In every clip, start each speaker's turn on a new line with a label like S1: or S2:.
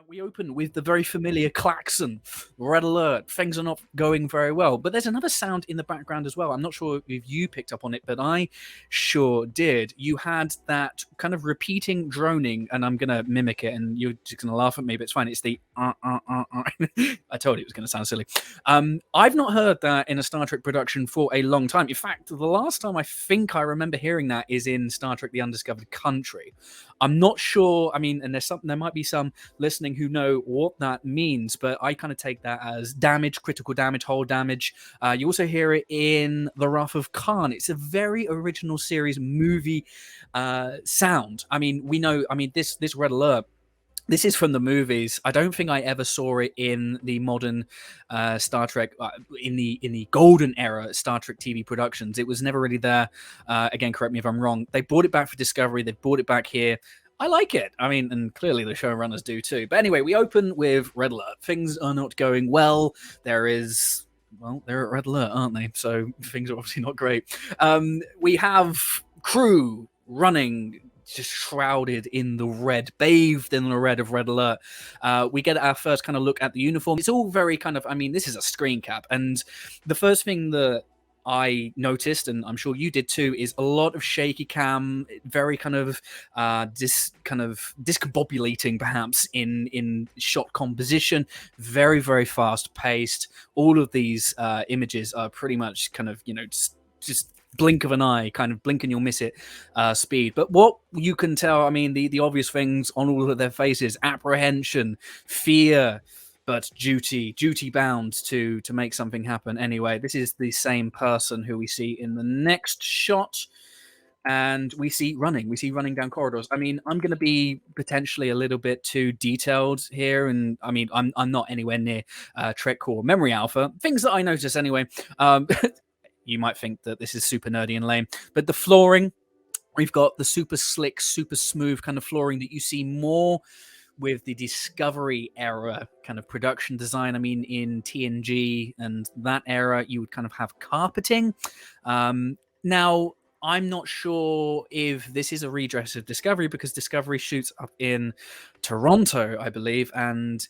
S1: we open with the very familiar klaxon, red alert. Things are not going very well. But there's another sound in the background as well. I'm not sure if you picked up on it, but I sure did. You had that kind of repeating droning, and I'm going to mimic it, and you're just going to laugh at me, but it's fine. It's the I told you it was going to sound silly. I've not heard that in a Star Trek production for a long time. In fact, the last time I think I remember hearing that is in Star Trek The Undiscovered Country. I'm not sure. I mean, and there might be some listening who know what that means, but I kind of take that as damage, critical damage, hull damage. You also hear it in The Wrath of Khan. It's a very original series movie sound. I mean, we know. I mean, this red alert. This is from the movies. I don't think I ever saw it in the modern Star Trek, in the golden era Star Trek TV productions. It was never really there. Again, correct me if I'm wrong. They brought it back for Discovery. They've brought it back here. I like it. I mean, and clearly the showrunners do too. But anyway, we open with red alert. Things are not going well. They're at red alert, aren't they? So things are obviously not great. We have crew running, just shrouded in the red, bathed in the red of red alert. We get our first kind of look at the uniform. It's all very kind of, I mean, this is a screen cap. And the first thing that I noticed, and I'm sure you did too, is a lot of shaky cam, very kind of discombobulating perhaps in shot composition, very, very fast paced. All of these images are pretty much kind of, just blink of an eye, kind of blink and you'll miss it speed. But what you can tell, I mean, the obvious things on all of their faces: apprehension, fear, but duty bound to make something happen. Anyway, this is the same person who we see in the next shot, and we see running down corridors. I mean, I'm going to be potentially a little bit too detailed here, and I mean, I'm not anywhere near Trek Core Memory Alpha. Things that I notice anyway. You might think that this is super nerdy and lame, but the flooring, we've got the super slick, super smooth kind of flooring that you see more with the Discovery era kind of production design. I mean, in TNG and that era, you would kind of have carpeting. Now, I'm not sure if this is a redress of Discovery, because Discovery shoots up in Toronto, I believe, and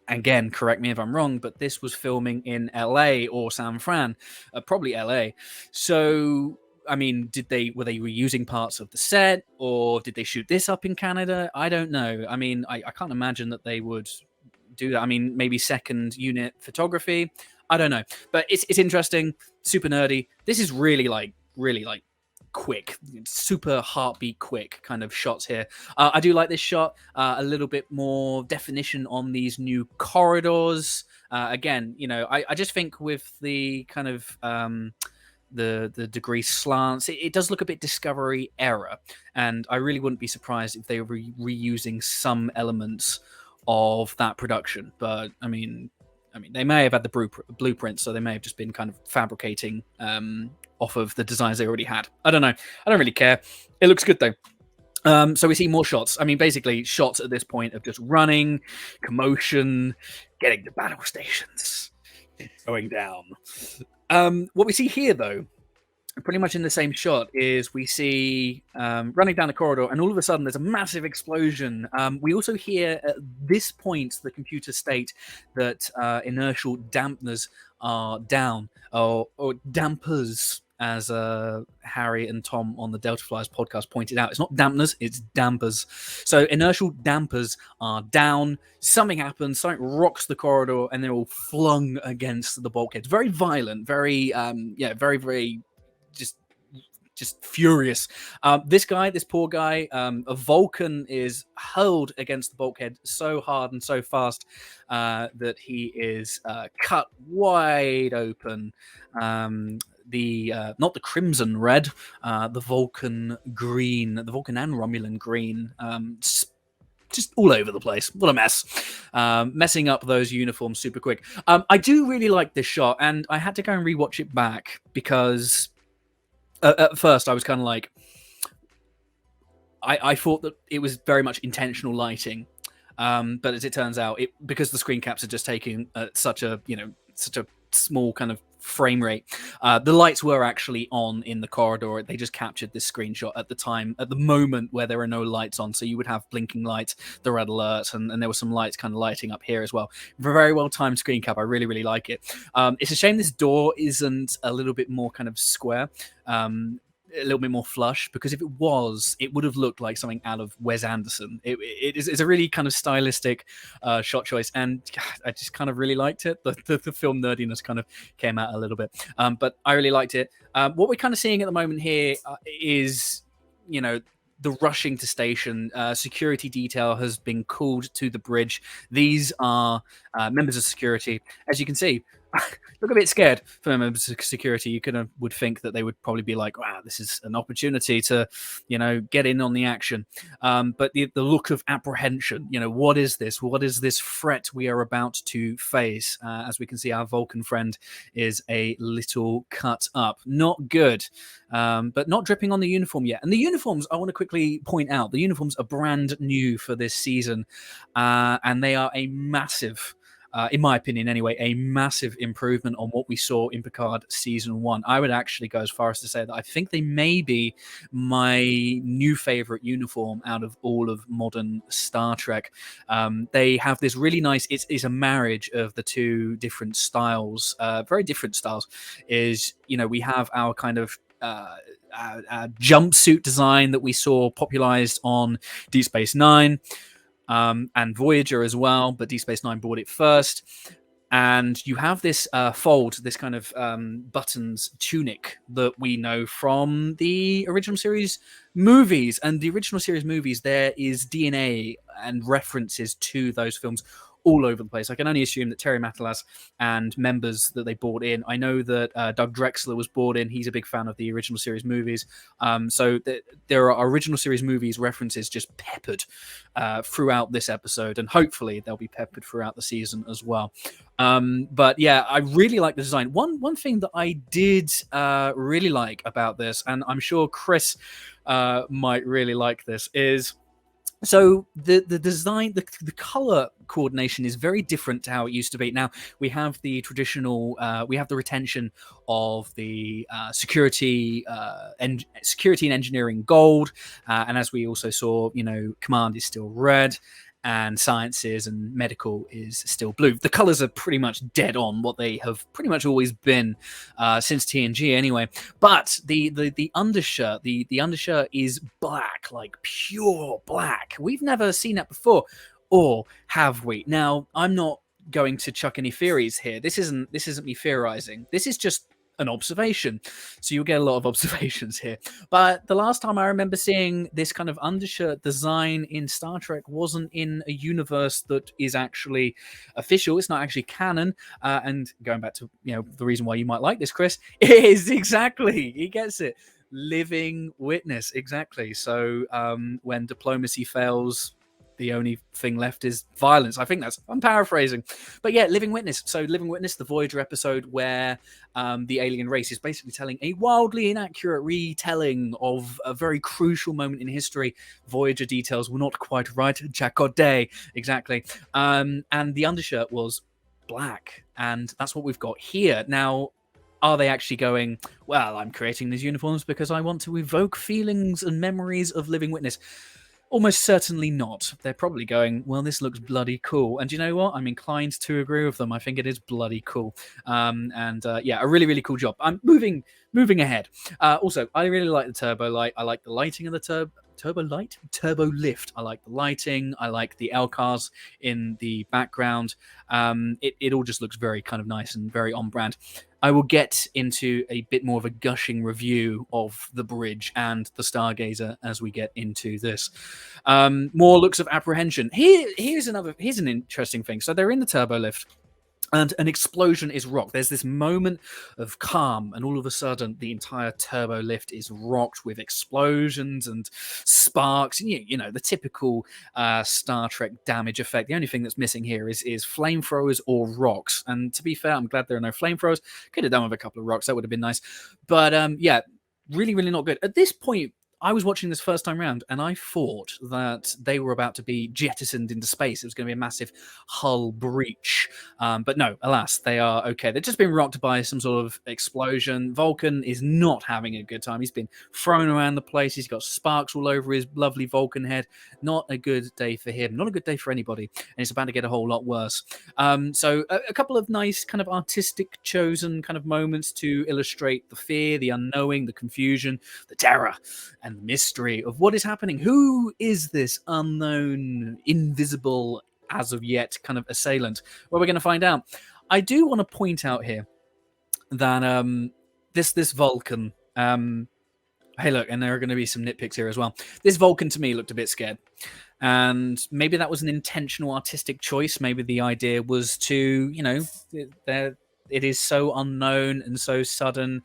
S1: again, correct me if I'm wrong, but this was filming in LA or San Fran, probably LA. So, I mean, were they reusing parts of the set, or did they shoot this up in Canada? I don't know. I mean, I can't imagine that they would do that. I mean, maybe second unit photography. I don't know, but it's interesting, super nerdy. This is really quick, super heartbeat quick kind of shots here. I do like this shot. A little bit more definition on these new corridors. Again, I just think with the kind of the degree slants, it does look a bit Discovery era, and I really wouldn't be surprised if they were reusing some elements of that production. But I mean, they may have had the blueprint, so they may have just been kind of fabricating off of the designs they already had. I don't know. I don't really care. It looks good though. So we see more shots. I mean, basically shots at this point of just running, commotion, getting to battle stations, going down. What we see here, though, pretty much in the same shot, is we see running down the corridor, and all of a sudden there's a massive explosion. We also hear at this point the computer state that inertial dampeners are down, or dampers, as Harry and Tom on the Delta Flyers podcast pointed out. It's not dampeners, it's dampers. So inertial dampers are down. Something happens, something rocks the corridor, and they're all flung against the bulkheads. Very violent, very, very, very just furious. This poor guy, a Vulcan, is hurled against the bulkhead so hard and so fast that he is cut wide open. Not the crimson red, the Vulcan green, the Vulcan and Romulan green, just all over the place. What a mess. Messing up those uniforms super quick. I do really like this shot, and I had to go and rewatch it back because at first I was kind of like, I thought that it was very much intentional lighting. But as it turns out, because the screen caps are just taking such a small kind of frame rate. The lights were actually on in the corridor. They just captured this screenshot at the time, at the moment where there are no lights on. So you would have blinking lights, the red alerts, and there were some lights kind of lighting up here as well. Very well timed screen cap. I really, really like it. It's a shame this door isn't a little bit more kind of square. A little bit more flush, because if it was, it would have looked like something out of Wes Anderson. It's a really kind of stylistic shot choice, and I just kind of really liked it. The film nerdiness kind of came out a little bit, but I really liked it. What we're kind of seeing at the moment here is, the rushing to station. Security detail has been called to the bridge. These are members of security. As you can see, look a bit scared for members of security. You would think that they would probably be like, wow, this is an opportunity to, get in on the action. But the look of apprehension, what is this? What is this threat we are about to face? As we can see, our Vulcan friend is a little cut up. Not good, but not dripping on the uniform yet. And the uniforms, I want to quickly point out, the uniforms are brand new for this season, and they are a massive, in my opinion anyway, a massive improvement on what we saw in Picard Season 1. I would actually go as far as to say that I think they may be my new favorite uniform out of all of modern Star Trek. They have this really nice, it's a marriage of the two different styles, very different styles. We have our kind of jumpsuit design that we saw popularized on Deep Space Nine, and Voyager as well, but Deep Space Nine bought it first. And you have this fold, this kind of buttons tunic that we know from the original series movies. And the original series movies, there is DNA and references to those films all over the place. I can only assume that Terry Matalas and members that they brought in. I know that Doug Drexler was brought in. He's a big fan of the original series movies. So there are original series movies references just peppered throughout this episode, and hopefully they'll be peppered throughout the season as well. But yeah, I really like the design. One thing that I did really like about this, and I'm sure Chris might really like this, is so the design, the color coordination is very different to how it used to be. Now we have the traditional, we have the retention of the security and engineering gold, and as we also saw, command is still red, and sciences and medical is still blue. The colors are pretty much dead on what they have pretty much always been since TNG anyway. But the undershirt, the undershirt is black, like pure black. We've never seen that before, or have we? Now, I'm not going to chuck any theories here. This isn't me theorizing. This is just an observation, so you'll get a lot of observations here. But the last time I remember seeing this kind of undershirt design in Star Trek wasn't in a universe that is actually official. It's not actually canon. And going back to the reason why you might like this, Chris, is exactly, he gets it, living witness, exactly. So when diplomacy fails, the only thing left is violence. I'm paraphrasing. But yeah, Living Witness. So Living Witness, the Voyager episode where the alien race is basically telling a wildly inaccurate retelling of a very crucial moment in history. Voyager details were not quite right. Chakotay, exactly. And the undershirt was black. And that's what we've got here. Now, are they actually going, well, I'm creating these uniforms because I want to evoke feelings and memories of Living Witness? Almost certainly not. They're probably going, well, this looks bloody cool. And you know what? I'm inclined to agree with them. I think it is bloody cool. Yeah, a really, really cool job. I'm moving ahead. Also, I really like the turbo light. I like the lighting of the turbo lift. I like the lighting. I like the LCARs in the background. It all just looks very kind of nice and very on brand. I will get into a bit more of a gushing review of the bridge and the Stargazer as we get into this. More looks of apprehension. Here's an interesting thing. So they're in the turbo lift, and an explosion is rocked. There's this moment of calm, and all of a sudden, the entire turbo lift is rocked with explosions and sparks. And the typical Star Trek damage effect. The only thing that's missing here is flamethrowers or rocks. And to be fair, I'm glad there are no flamethrowers. Could have done with a couple of rocks. That would have been nice. But yeah, really, really not good. At this point, I was watching this first time round, and I thought that they were about to be jettisoned into space. It was going to be a massive hull breach. But no, alas, they are okay. They've just been rocked by some sort of explosion. Vulcan is not having a good time. He's been thrown around the place. He's got sparks all over his lovely Vulcan head. Not a good day for him. Not a good day for anybody. And it's about to get a whole lot worse. So a couple of nice kind of artistic chosen kind of moments to illustrate the fear, the unknowing, the confusion, the terror, and the mystery of what is happening. Who is this unknown, invisible, as of yet kind of assailant? Well, we're going to find out. I do want to point out here that this Vulcan, hey look, and there are going to be some nitpicks here as well. This Vulcan to me looked a bit scared, and maybe that was an intentional artistic choice. Maybe the idea was to, you know, it is so unknown and so sudden.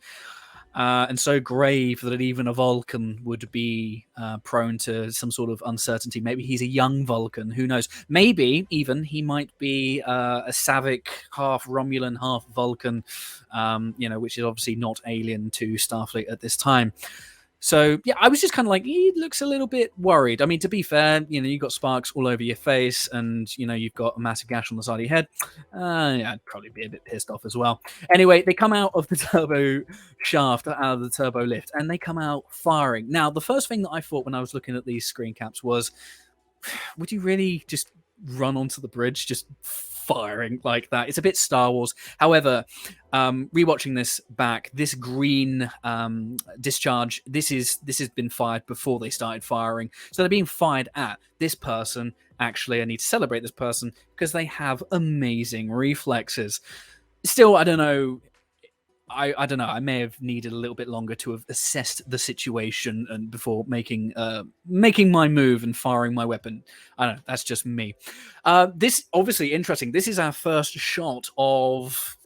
S1: And so grave that even a Vulcan would be prone to some sort of uncertainty. Maybe he's a young Vulcan, who knows? Maybe even he might be a Savick, half Romulan, half Vulcan, you know, which is obviously not alien to Starfleet at this time. So, yeah, I was just kind of like, he looks a little bit worried. I mean, to be fair, you know, you've got sparks all over your face and, you know, you've got a massive gash on the side of your head. Yeah, I'd probably be a bit pissed off as well. Anyway, they come out of the turbo shaft, out of the turbo lift, and they come out firing. Now, the first thing that I thought when I was looking at these screen caps was, would you really just run onto the bridge, just firing like that? It's a bit Star Wars. However, rewatching this back, this green discharge, this has been fired before they started firing, so they're being fired at this person. Actually, I need to celebrate this person because they have amazing reflexes. Still, I don't know. I don't know. I may have needed a little bit longer to have assessed the situation and before making my move and firing my weapon. I don't know. That's just me. This obviously interesting. This is our first shot of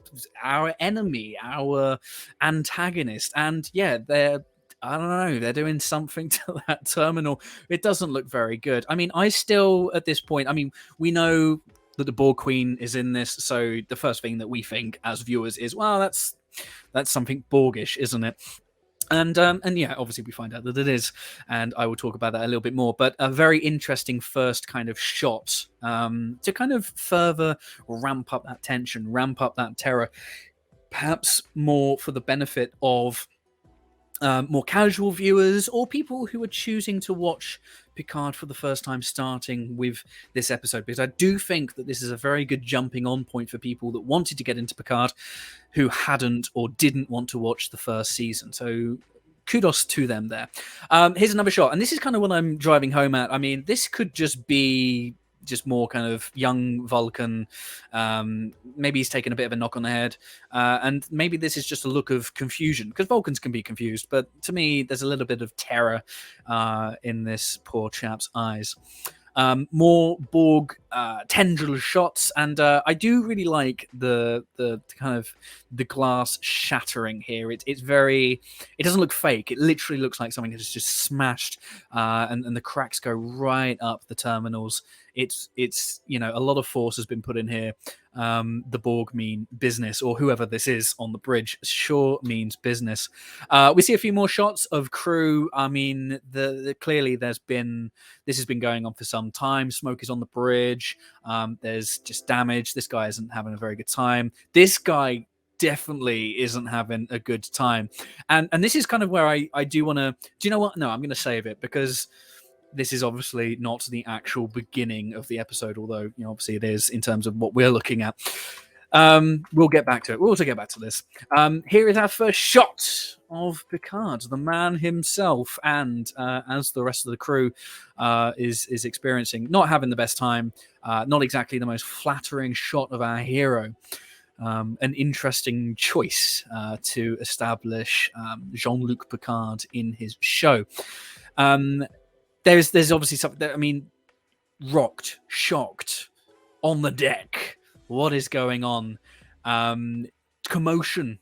S1: our enemy, our antagonist, and yeah, I don't know. They're doing something to that terminal. It doesn't look very good. I mean, I still at this point. I mean, we know that the Borg Queen is in this, so the first thing that we think as viewers is, well, that's something Borgish, isn't it? And yeah, obviously we find out that it is, and I will talk about that a little bit more. But a very interesting first kind of shot to kind of further ramp up that tension, ramp up that terror, perhaps more for the benefit of more casual viewers or people who are choosing to watch Picard for the first time, starting with this episode, because I do think that this is a very good jumping on point for people that wanted to get into Picard who hadn't or didn't want to watch the first season. So kudos to them there. Here's another shot, and this is kind of what I'm driving home at. I mean, this could just be just more kind of young Vulcan. Maybe he's taken a bit of a knock on the head, and maybe this is just a look of confusion, because Vulcans can be confused, but to me there's a little bit of terror in this poor chap's eyes. More Borg tendril shots, and I do really like the kind of the glass shattering here. It's very, it doesn't look fake. It literally looks like something has just smashed, and the cracks go right up the terminals. It's you know, a lot of force has been put in here. The Borg mean business, or whoever this is on the bridge sure means business. We see a few more shots of crew. I mean, clearly this has been going on for some time. Smoke is on the bridge. There's just damage. This guy isn't having a very good time. This guy definitely isn't having a good time. And this is kind of where I do want to, do you know what? No, I'm going to save it, because this is obviously not the actual beginning of the episode, although, you know, obviously it is in terms of what we're looking at. We'll get back to it. We'll also get back to this. Here is our first shot of Picard, the man himself, and as the rest of the crew is experiencing, not having the best time, not exactly the most flattering shot of our hero. An interesting choice to establish Jean-Luc Picard in his show. There's obviously something that, I mean, rocked, shocked, on the deck. What is going on? Commotion.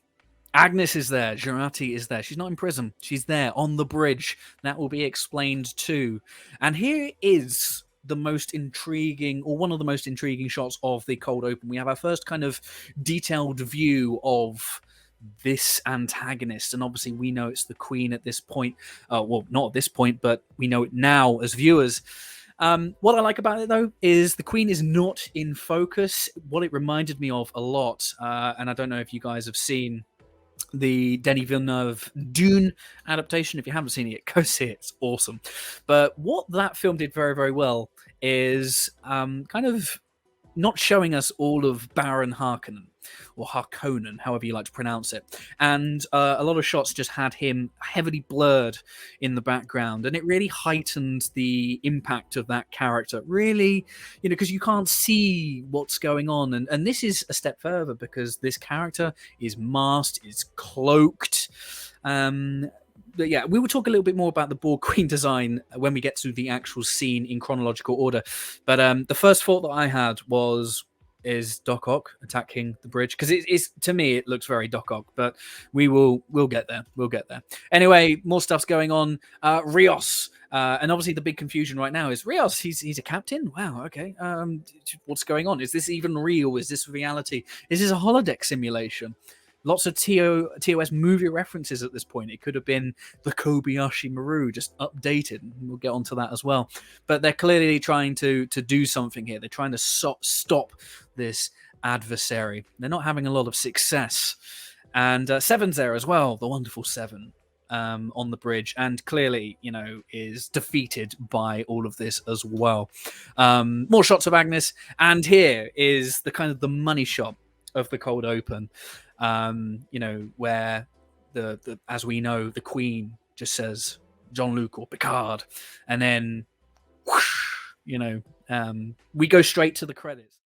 S1: Agnes is there. Jurati is there. She's not in prison. She's there on the bridge. That will be explained too. And here is the most intriguing, or one of the most intriguing shots of the cold open. We have our first kind of detailed view of this antagonist, and obviously we know it's the Queen at this point. Well, not at this point, but we know it now as viewers. What I like about it though is the Queen is not in focus. What it reminded me of a lot, and I don't know if you guys have seen the Denis Villeneuve Dune adaptation. If you haven't seen it, go see it. It's awesome. But what that film did very, very well is kind of not showing us all of Baron Harkonnen or Harkonnen, however you like to pronounce it. And a lot of shots just had him heavily blurred in the background, and it really heightened the impact of that character. Really, because you can't see what's going on. And this is a step further because this character is masked, is cloaked. But yeah, we will talk a little bit more about the Borg Queen design when we get to the actual scene in chronological order. But the first thought that I had is Doc Ock attacking the bridge, because it's to me it looks very Doc Ock, but we'll get there. We'll get there. Anyway, more stuff's going on. Rios. And obviously the big confusion right now is Rios. He's a captain. Wow. Okay. What's going on? Is this even real? Is this reality? Is this a holodeck simulation? Lots of TOS movie references at this point. It could have been the Kobayashi Maru, just updated. We'll get onto that as well. But they're clearly trying to do something here. They're trying to stop this adversary. They're not having a lot of success. And Seven's there as well, the wonderful Seven. On the bridge, and clearly, is defeated by all of this as well. More shots of Agnes, and here is the kind of the money shot of the cold open, where the as we know, the Queen just says Jean-Luc or Picard, and then whoosh, we go straight to the credits.